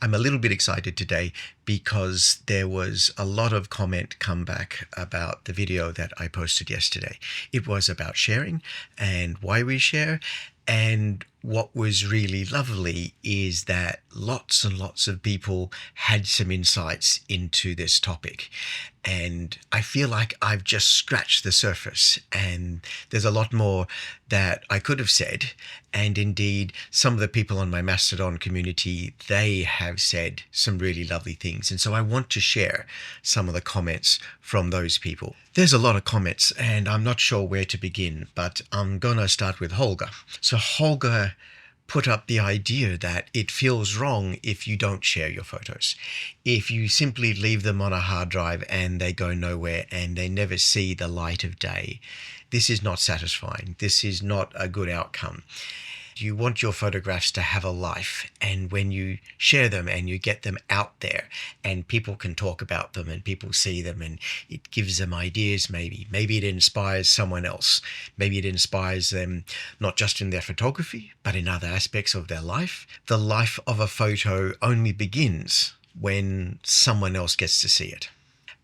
I'm a little bit excited today because there was a lot of comment come back about the video that I posted yesterday. It was about sharing and why we share. And what was really lovely is that lots and lots of people had some insights into this topic. And I feel like I've just scratched the surface, and there's a lot more that I could have said. And indeed, some of the people on my Mastodon community, they have said some really lovely things. And so I want to share some of the comments from those people. There's a lot of comments, and I'm not sure where to begin, but I'm going to start with Holger. So Holger put up the idea that it feels wrong if you don't share your photos. If you simply leave them on a hard drive and they go nowhere and they never see the light of day, this is not satisfying. This is not a good outcome. You want your photographs to have a life, and when you share them and you get them out there and people can talk about them and people see them and it gives them ideas, maybe it inspires someone else. Maybe it inspires them not just in their photography but in other aspects of their life. The life of a photo only begins when someone else gets to see it.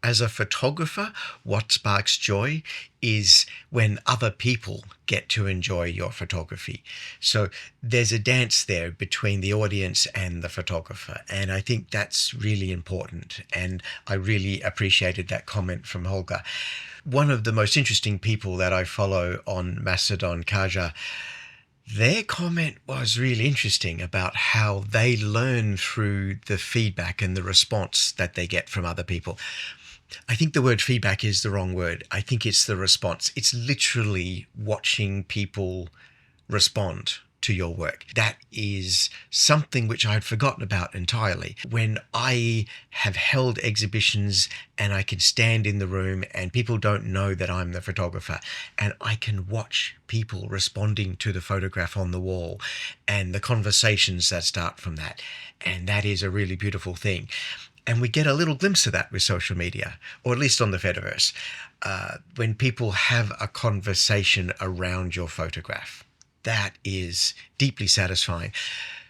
As a photographer, what sparks joy is when other people get to enjoy your photography. So there's a dance there between the audience and the photographer. And I think that's really important. And I really appreciated that comment from Holger. One of the most interesting people that I follow on Mastodon, Kaja, their comment was really interesting about how they learn through the feedback and the response that they get from other people. I think the word feedback is the wrong word. I think it's the response. It's literally watching people respond to your work. That is something which I'd forgotten about entirely. When I have held exhibitions and I can stand in the room and people don't know that I'm the photographer, and I can watch people responding to the photograph on the wall and the conversations that start from that. And that is a really beautiful thing. And we get a little glimpse of that with social media, or at least on the Fediverse, when people have a conversation around your photograph. That is deeply satisfying.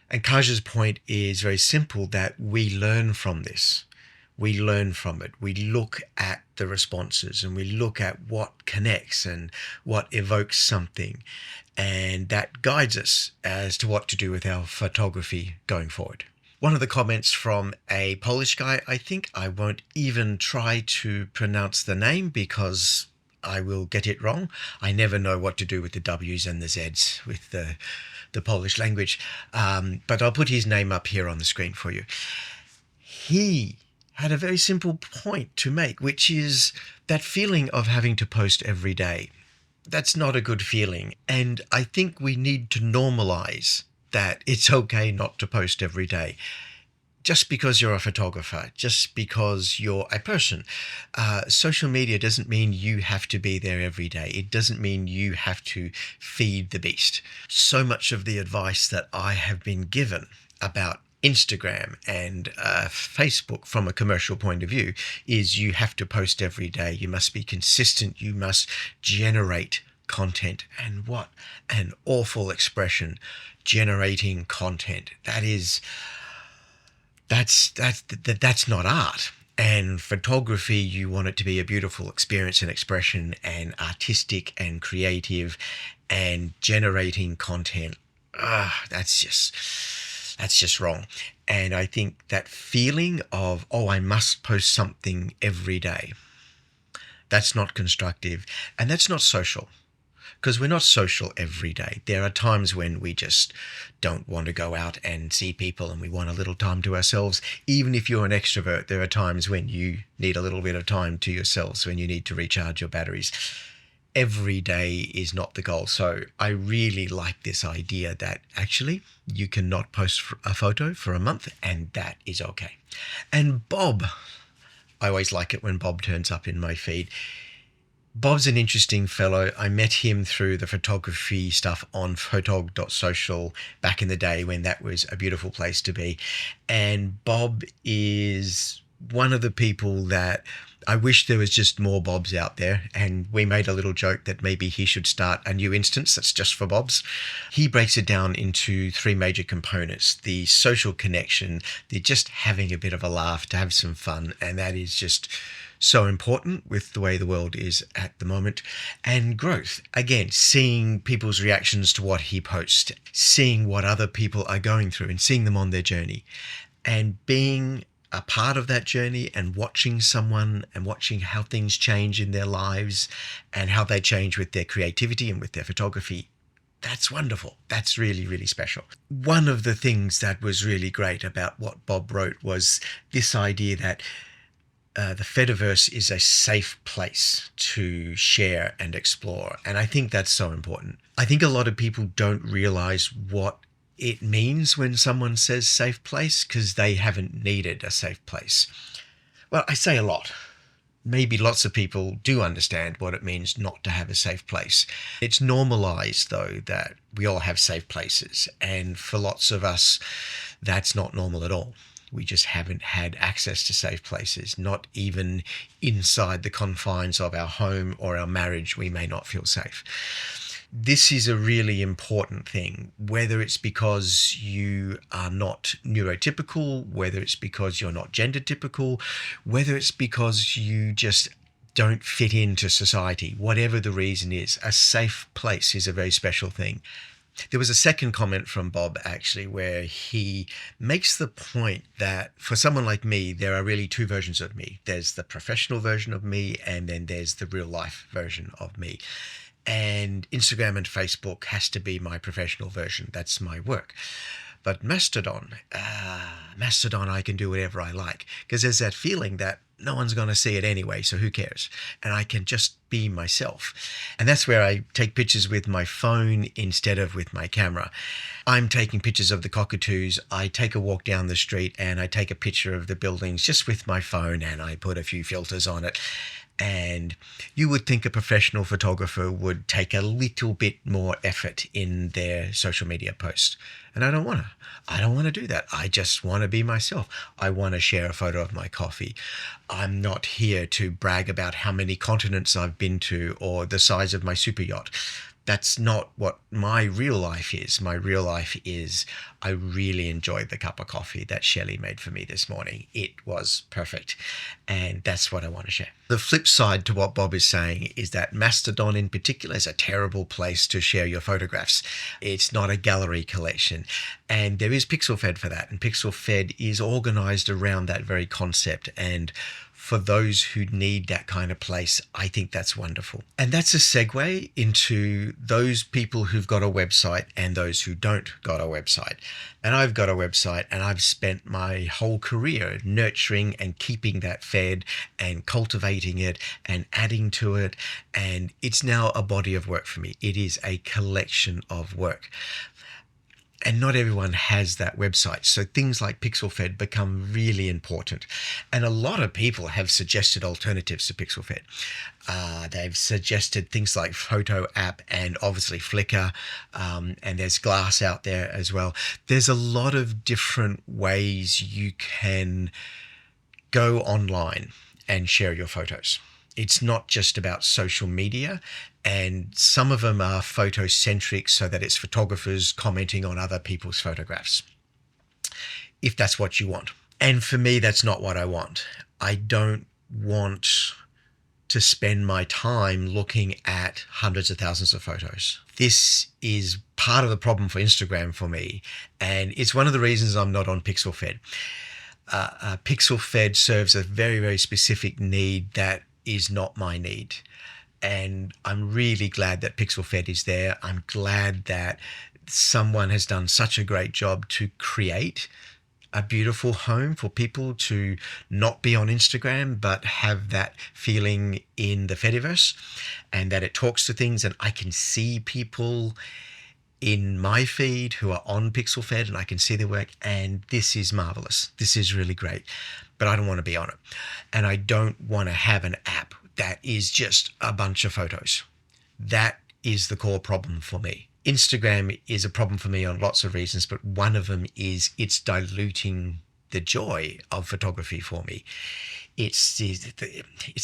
And Kaja's point is very simple, that we learn from this. We learn from it. We look at the responses and we look at what connects and what evokes something. And that guides us as to what to do with our photography going forward. One of the comments from a Polish guy, I think I won't even try to pronounce the name because I will get it wrong. I never know what to do with the W's and the Z's with the Polish language. But I'll put his name up here on the screen for you. He had a very simple point to make, which is that feeling of having to post every day. That's not a good feeling. And I think we need to normalize that it's okay not to post every day. Just because you're a photographer, just because you're a person. Social media doesn't mean you have to be there every day. It doesn't mean you have to feed the beast. So much of the advice that I have been given about Instagram and Facebook from a commercial point of view is you have to post every day. You must be consistent. You must generate content. And what an awful expression, generating content. That's not art. And photography, you want it to be a beautiful experience and expression and artistic and creative, and generating content. That's just wrong. And I think that feeling of, I must post something every day, that's not constructive, and that's not social. Because we're not social every day. There are times when we just don't want to go out and see people and we want a little time to ourselves. Even if you're an extrovert, there are times when you need a little bit of time to yourselves, when you need to recharge your batteries. Every day is not the goal. So I really like this idea that actually you cannot post a photo for a month, and that is okay. And Bob, I always like it when Bob turns up in my feed. Bob's an interesting fellow. I met him through the photography stuff on photog.social back in the day when that was a beautiful place to be. And Bob is one of the people that I wish there was just more Bobs out there, and we made a little joke that maybe he should start a new instance that's just for Bobs. He breaks it down into three major components: the social connection, the just having a bit of a laugh, to have some fun, and that is just so important with the way the world is at the moment, and growth. Again, seeing people's reactions to what he posts, seeing what other people are going through and seeing them on their journey, and being a part of that journey and watching someone and watching how things change in their lives and how they change with their creativity and with their photography. That's wonderful. That's really, really special. One of the things that was really great about what Bob wrote was this idea that the Fediverse is a safe place to share and explore. And I think that's so important. I think a lot of people don't realize what it means when someone says safe place, because they haven't needed a safe place. Well, I say a lot. Maybe lots of people do understand what it means not to have a safe place. It's normalized, though, that we all have safe places. And for lots of us, that's not normal at all. We just haven't had access to safe places. Not even inside the confines of our home or our marriage, we may not feel safe. This is a really important thing, whether it's because you are not neurotypical, whether it's because you're not gender typical, whether it's because you just don't fit into society. Whatever the reason is, a safe place is a very special thing. There was a second comment from Bob, actually, where he makes the point that for someone like me, there are really two versions of me. There's the professional version of me, and then there's the real life version of me. And Instagram and Facebook has to be my professional version. That's my work. But Mastodon, I can do whatever I like, because there's that feeling that no one's going to see it anyway, so who cares? And I can just be myself. And that's where I take pictures with my phone instead of with my camera. I'm taking pictures of the cockatoos. I take a walk down the street and I take a picture of the buildings just with my phone, and I put a few filters on it. And you would think a professional photographer would take a little bit more effort in their social media posts. And I don't want to. I don't want to do that. I just want to be myself. I want to share a photo of my coffee. I'm not here to brag about how many continents I've been to or the size of my super yacht. That's not what my real life is. My real life is I really enjoyed the cup of coffee that Shelley made for me this morning. It was perfect. And that's what I want to share. The flip side to what Bob is saying is that Mastodon in particular is a terrible place to share your photographs. It's not a gallery collection. And there is PixelFed for that. And PixelFed is organized around that very concept. And for those who need that kind of place, I think that's wonderful. And that's a segue into those people who've got a website and those who don't got a website. And I've got a website, and I've spent my whole career nurturing and keeping that fed and cultivating it and adding to it. And it's now a body of work for me. It is a collection of work. And not everyone has that website. So things like PixelFed become really important. And a lot of people have suggested alternatives to PixelFed. They've suggested things like Photo App and obviously Flickr. And there's Glass out there as well. There's a lot of different ways you can go online and share your photos. It's not just about social media, and some of them are photocentric so that it's photographers commenting on other people's photographs, if that's what you want. And for me, that's not what I want. I don't want to spend my time looking at hundreds of thousands of photos. This is part of the problem for Instagram for me, and it's one of the reasons I'm not on PixelFed. PixelFed serves a very, very specific need that is not my need. And I'm really glad that PixelFed is there. I'm glad that someone has done such a great job to create a beautiful home for people to not be on Instagram, but have that feeling in the Fediverse, and that it talks to things, and I can see people in my feed who are on PixelFed and I can see their work, and this is marvelous. This is really great, but I don't want to be on it. And I don't want to have an app that is just a bunch of photos. That is the core problem for me. Instagram is a problem for me on lots of reasons, but one of them is it's diluting the joy of photography for me. It's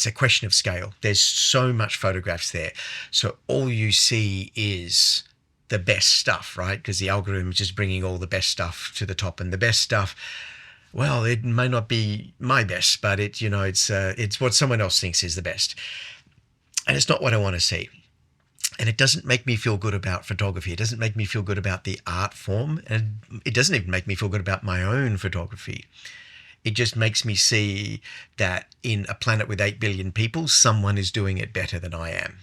a question of scale. There's so much photographs there. So all you see is the best stuff, right? Because the algorithm is just bringing all the best stuff to the top, and the best stuff, well, it may not be my best, but it's what someone else thinks is the best. And it's not what I want to see. And it doesn't make me feel good about photography. It doesn't make me feel good about the art form. And it doesn't even make me feel good about my own photography. It just makes me see that in a planet with 8 billion people, someone is doing it better than I am.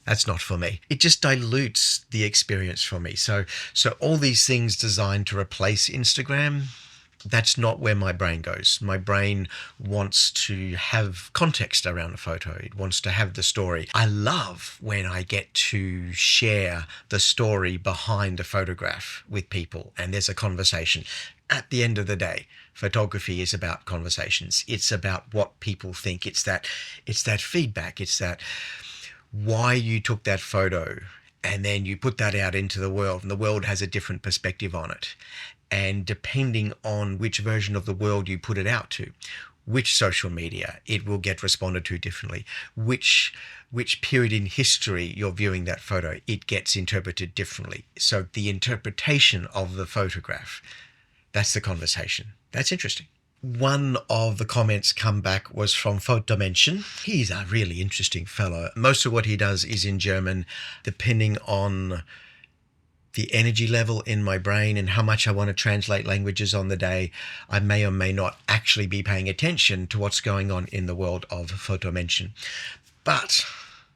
That's not for me. It just dilutes the experience for me. So all these things designed to replace Instagram, that's not where my brain goes. My brain wants to have context around a photo. It wants to have the story. I love when I get to share the story behind a photograph with people and there's a conversation. At the end of the day, photography is about conversations. It's about what people think. It's that feedback. It's that why you took that photo and then you put that out into the world and the world has a different perspective on it. And depending on which version of the world you put it out to, which social media, it will get responded to differently. Which period in history you're viewing that photo, it gets interpreted differently. So the interpretation of the photograph, that's the conversation. That's interesting. One of the comments come back was from Photomention. He's a really interesting fellow. Most of what he does is in German, depending on the energy level in my brain and how much I want to translate languages on the day, I may or may not actually be paying attention to what's going on in the world of Photomention. But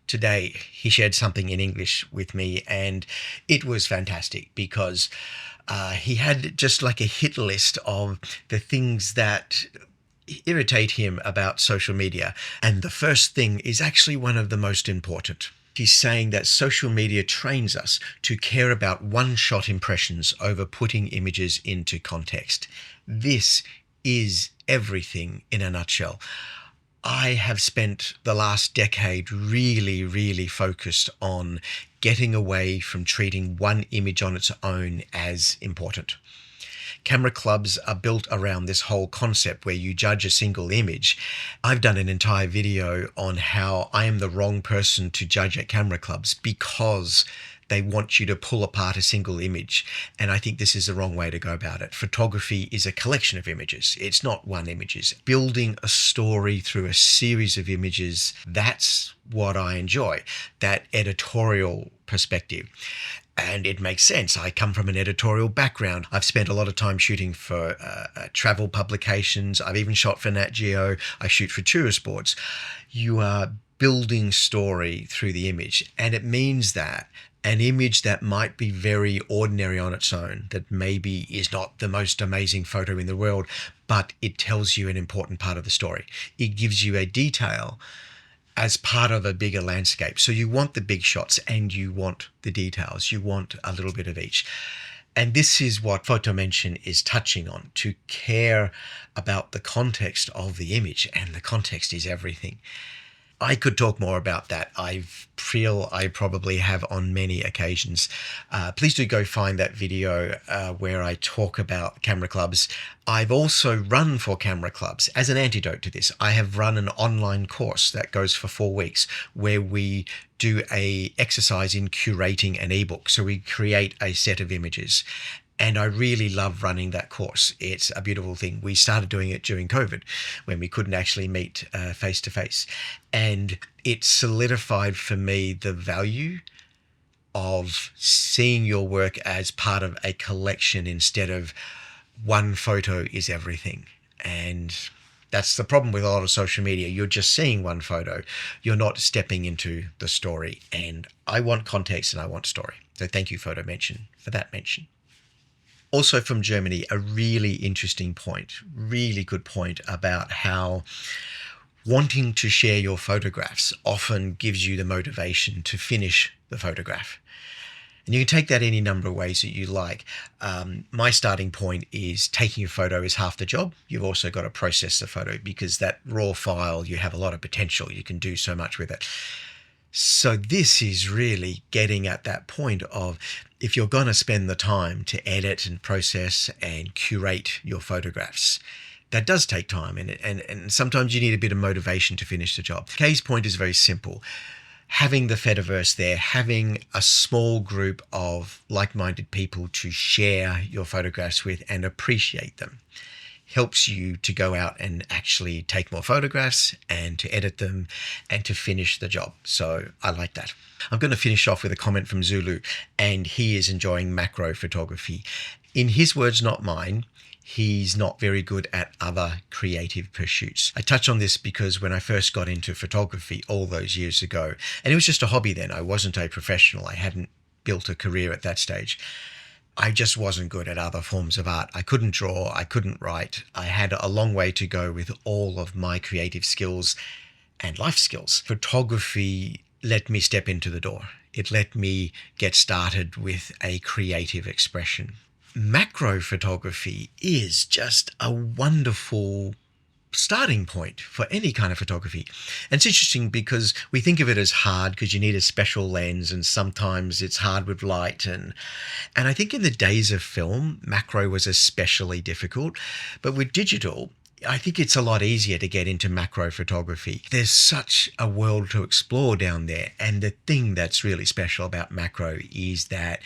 today he shared something in English with me and it was fantastic because he had just like a hit list of the things that irritate him about social media. And the first thing is actually one of the most important. He's saying that social media trains us to care about one-shot impressions over putting images into context. This is everything in a nutshell. I have spent the last decade really, really focused on getting away from treating one image on its own as important. Camera clubs are built around this whole concept where you judge a single image. I've done an entire video on how I am the wrong person to judge at camera clubs because they want you to pull apart a single image. And I think this is the wrong way to go about it. Photography is a collection of images. It's not one image. Building a story through a series of images, that's what I enjoy, that editorial perspective. And it makes sense. I come from an editorial background. I've spent a lot of time shooting for travel publications. I've even shot for Nat Geo. I shoot for tourist boards. You are building story through the image. And it means that an image that might be very ordinary on its own, that maybe is not the most amazing photo in the world, but it tells you an important part of the story. It gives you a detail as part of a bigger landscape. So you want the big shots and you want the details. You want a little bit of each. And this is what Photomention is touching on, to care about the context of the image, and the context is everything. I could talk more about that. I feel I probably have on many occasions. Please do go find that video where I talk about camera clubs. I've also run for camera clubs. As an antidote to this, I have run an online course that goes for 4 weeks where we do a exercise in curating an ebook. So we create a set of images. And I really love running that course. It's a beautiful thing. We started doing it during COVID when we couldn't actually meet face to face. And it solidified for me the value of seeing your work as part of a collection instead of one photo is everything. And that's the problem with a lot of social media. You're just seeing one photo. You're not stepping into the story. And I want context and I want story. So thank you, Photomention, for that mention. Also from Germany, a really interesting point, really good point about how wanting to share your photographs often gives you the motivation to finish the photograph. And you can take that any number of ways that you like. My starting point is taking a photo is half the job. You've also got to process the photo because that raw file, you have a lot of potential. You can do so much with it. So this is really getting at that point of, if you're going to spend the time to edit and process and curate your photographs, that does take time, and sometimes you need a bit of motivation to finish the job. Kay's point is very simple. Having the Fediverse there, having a small group of like-minded people to share your photographs with and appreciate them, helps you to go out and actually take more photographs and to edit them and to finish the job. So I like that. I'm going to finish off with a comment from Zulu, and he is enjoying macro photography. In his words, not mine, he's not very good at other creative pursuits. I touch on this because when I first got into photography all those years ago, and it was just a hobby then, I wasn't a professional, I hadn't built a career at that stage, I just wasn't good at other forms of art. I couldn't draw, I couldn't write. I had a long way to go with all of my creative skills and life skills. Photography let me step into the door. It let me get started with a creative expression. Macro photography is just a wonderful starting point for any kind of photography. And it's interesting because we think of it as hard because you need a special lens, and sometimes it's hard with light. And I think in the days of film, macro was especially difficult. But with digital, I think it's a lot easier to get into macro photography. There's such a world to explore down there. And the thing that's really special about macro is that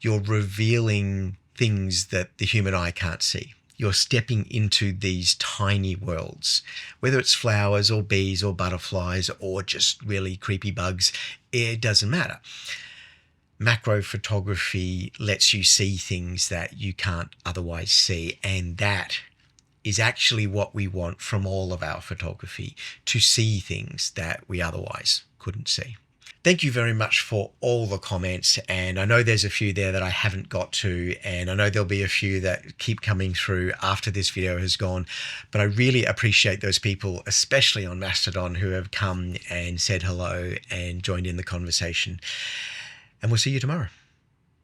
you're revealing things that the human eye can't see. You're stepping into these tiny worlds, whether it's flowers or bees or butterflies or just really creepy bugs, it doesn't matter. Macro photography lets you see things that you can't otherwise see, and that is actually what we want from all of our photography, to see things that we otherwise couldn't see. Thank you very much for all the comments, and I know there's a few there that I haven't got to, and I know there'll be a few that keep coming through after this video has gone, but I really appreciate those people, especially on Mastodon, who have come and said hello and joined in the conversation. And we'll see you tomorrow.